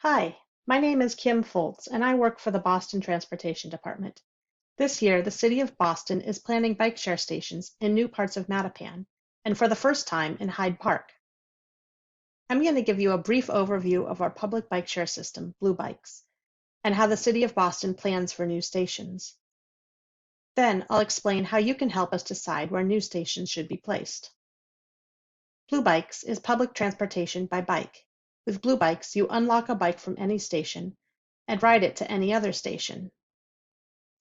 Hi, my name is Kim Foltz, and I work for the Boston Transportation Department. This year, the City of Boston is planning bike share stations in new parts of Mattapan, and for the first time in Hyde Park. I'm going to give you a brief overview of our public bike share system, Blue Bikes, and how the City of Boston plans for new stations. Then I'll explain how you can help us decide where new stations should be placed. Blue Bikes is public transportation by bike. With Blue Bikes, you unlock a bike from any station and ride it to any other station.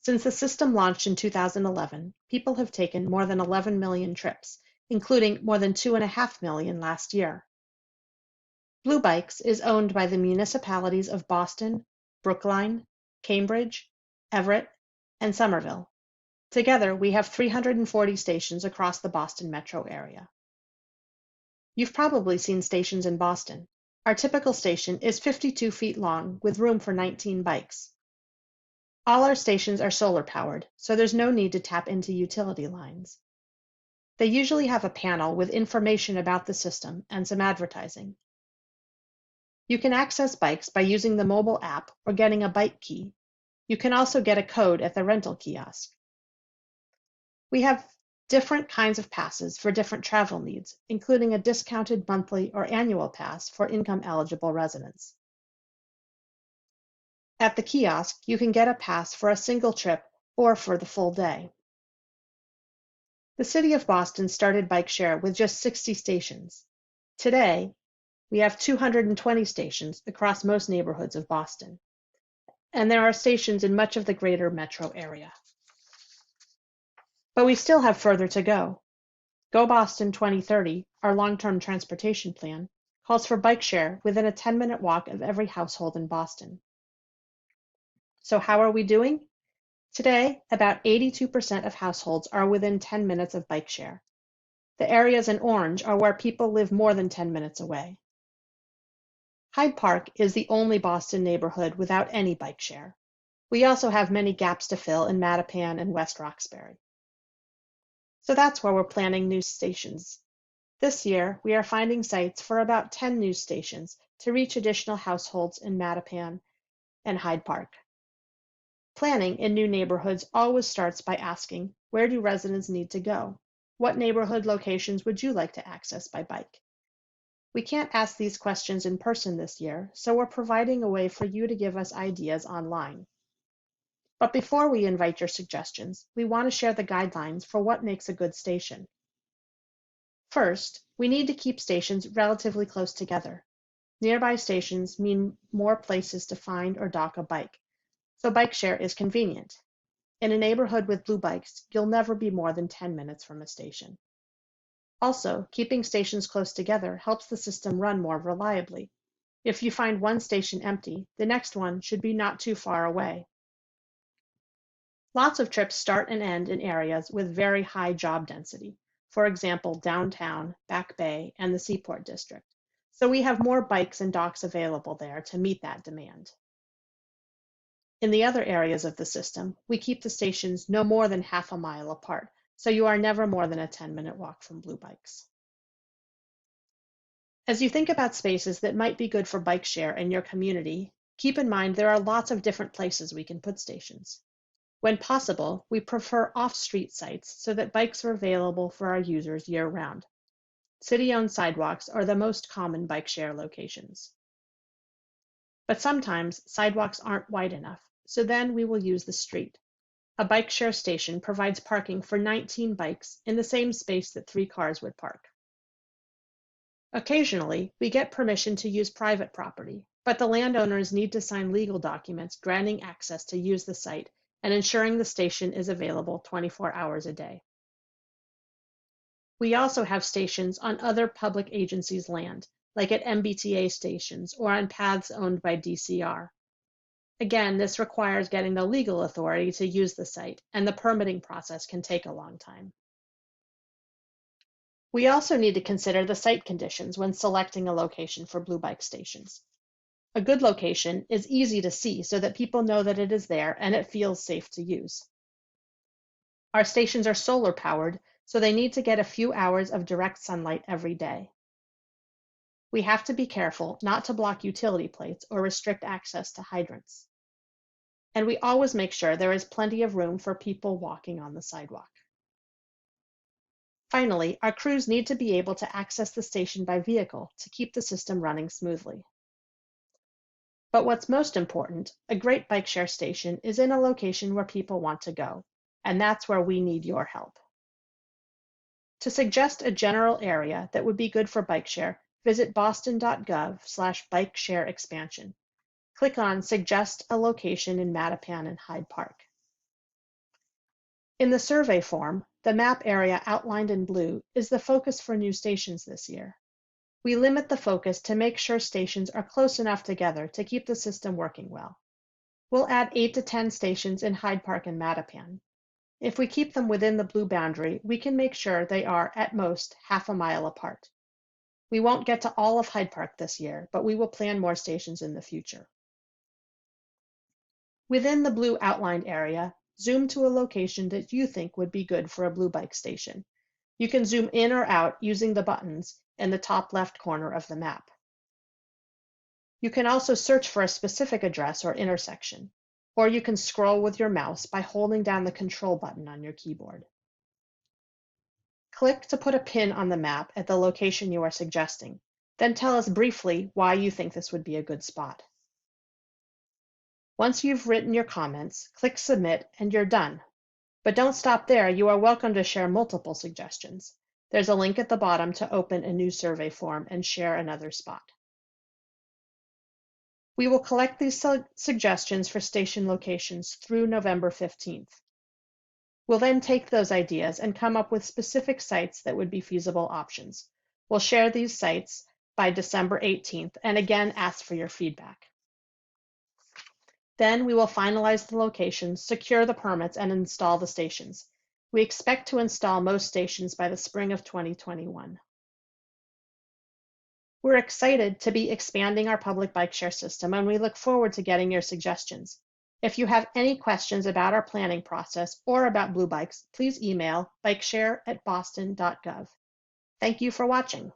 Since the system launched in 2011, people have taken more than 11 million trips, including more than 2.5 million last year. Blue Bikes is owned by the municipalities of Boston, Brookline, Cambridge, Everett, and Somerville. Together, we have 340 stations across the Boston metro area. You've probably seen stations in Boston. Our typical station is 52 feet long with room for 19 bikes. All our stations are solar powered, so there's no need to tap into utility lines. They usually have a panel with information about the system and some advertising. You can access bikes by using the mobile app or getting a bike key. You can also get a code at the rental kiosk. We have different kinds of passes for different travel needs, including a discounted monthly or annual pass for income-eligible residents. At the kiosk, you can get a pass for a single trip or for the full day. The City of Boston started bike share with just 60 stations. Today, we have 220 stations across most neighborhoods of Boston, and there are stations in much of the greater metro area. But we still have further to go. Go Boston 2030, our long-term transportation plan, calls for bike share within a 10-minute walk of every household in Boston. So how are we doing? Today, about 82% of households are within 10 minutes of bike share. The areas in orange are where people live more than 10 minutes away. Hyde Park is the only Boston neighborhood without any bike share. We also have many gaps to fill in Mattapan and West Roxbury. So that's where we're planning new stations. This year, we are finding sites for about 10 new stations to reach additional households in Mattapan and Hyde Park. Planning in new neighborhoods always starts by asking, where do residents need to go? What neighborhood locations would you like to access by bike? We can't ask these questions in person this year, so we're providing a way for you to give us ideas online. But before we invite your suggestions, we want to share the guidelines for what makes a good station. First, we need to keep stations relatively close together. Nearby stations mean more places to find or dock a bike, so bike share is convenient. In a neighborhood with Blue Bikes, you'll never be more than 10 minutes from a station. Also, keeping stations close together helps the system run more reliably. If you find one station empty, the next one should be not too far away. Lots of trips start and end in areas with very high job density, for example, downtown, Back Bay, and the Seaport District. So we have more bikes and docks available there to meet that demand. In the other areas of the system, we keep the stations no more than half a mile apart, so you are never more than a 10-minute walk from Blue Bikes. As you think about spaces that might be good for bike share in your community, keep in mind there are lots of different places we can put stations. When possible, we prefer off-street sites so that bikes are available for our users year-round. City-owned sidewalks are the most common bike share locations. But sometimes sidewalks aren't wide enough, so then we will use the street. A bike share station provides parking for 19 bikes in the same space that 3 cars would park. Occasionally, we get permission to use private property, but the landowners need to sign legal documents granting access to use the site and ensuring the station is available 24 hours a day. We also have stations on other public agencies' land, like at MBTA stations or on paths owned by DCR. Again, this requires getting the legal authority to use the site, and the permitting process can take a long time. We also need to consider the site conditions when selecting a location for Blue Bike stations. A good location is easy to see so that people know that it is there and it feels safe to use. Our stations are solar powered, so they need to get a few hours of direct sunlight every day. We have to be careful not to block utility plates or restrict access to hydrants. And we always make sure there is plenty of room for people walking on the sidewalk. Finally, our crews need to be able to access the station by vehicle to keep the system running smoothly. But what's most important, a great bike share station is in a location where people want to go, and that's where we need your help. To suggest a general area that would be good for bike share, visit boston.gov/bike share expansion. Click on Suggest a Location in Mattapan and Hyde Park. In the survey form, the map area outlined in blue is the focus for new stations this year. We limit the focus to make sure stations are close enough together to keep the system working well. We'll add 8 to 10 stations in Hyde Park and Mattapan. If we keep them within the blue boundary, we can make sure they are, at most, half a mile apart. We won't get to all of Hyde Park this year, but we will plan more stations in the future. Within the blue outlined area, zoom to a location that you think would be good for a blue bike station. You can zoom in or out using the buttons in the top left corner of the map. You can also search for a specific address or intersection, or you can scroll with your mouse by holding down the control button on your keyboard. Click to put a pin on the map at the location you are suggesting, then tell us briefly why you think this would be a good spot. Once you've written your comments, click Submit and you're done. But don't stop there. You are welcome to share multiple suggestions. There's a link at the bottom to open a new survey form and share another spot. We will collect these suggestions for station locations through November 15th. We'll then take those ideas and come up with specific sites that would be feasible options. We'll share these sites by December 18th and again ask for your feedback. Then we will finalize the locations, secure the permits, and install the stations. We expect to install most stations by the spring of 2021. We're excited to be expanding our public bike share system, and we look forward to getting your suggestions. If you have any questions about our planning process or about Blue Bikes, please email bikeshare@boston.gov. Thank you for watching.